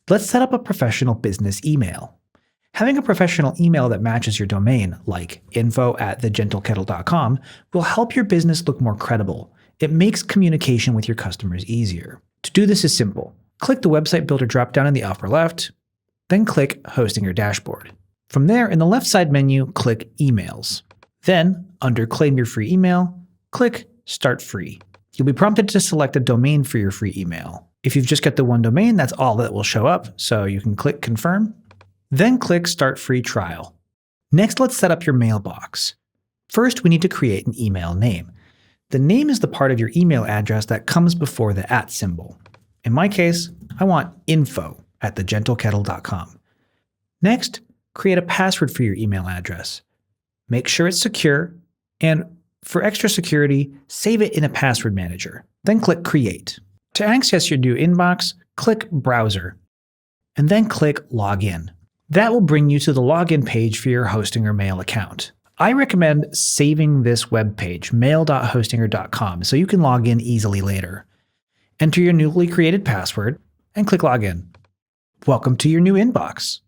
Let's set up a professional business email. Having a professional email that matches your domain, like info@thegentlekettle.com, will help your business look more credible. It makes communication with your customers easier. To do this is simple. Click the Website Builder dropdown in the upper left, then click Hosting your dashboard. From there, in the left side menu, click Emails. Then, under Claim your free email, click Start Free. You'll be prompted to select a domain for your free email. If you've just got the one domain, that's all that will show up, so you can click Confirm. Then click Start Free Trial. Next, let's set up your mailbox. First, we need to create an email name. The name is the part of your email address that comes before the @ symbol. In my case, I want info@thegentlekettle.com. Next, create a password for your email address. Make sure it's secure, and for extra security, save it in a password manager. Then click Create. To access your new inbox, click Browser, and then click Login. That will bring you to the login page for your Hostinger mail account. I recommend saving this web page, mail.hostinger.com, so you can log in easily later. Enter your newly created password and click Login. Welcome to your new inbox.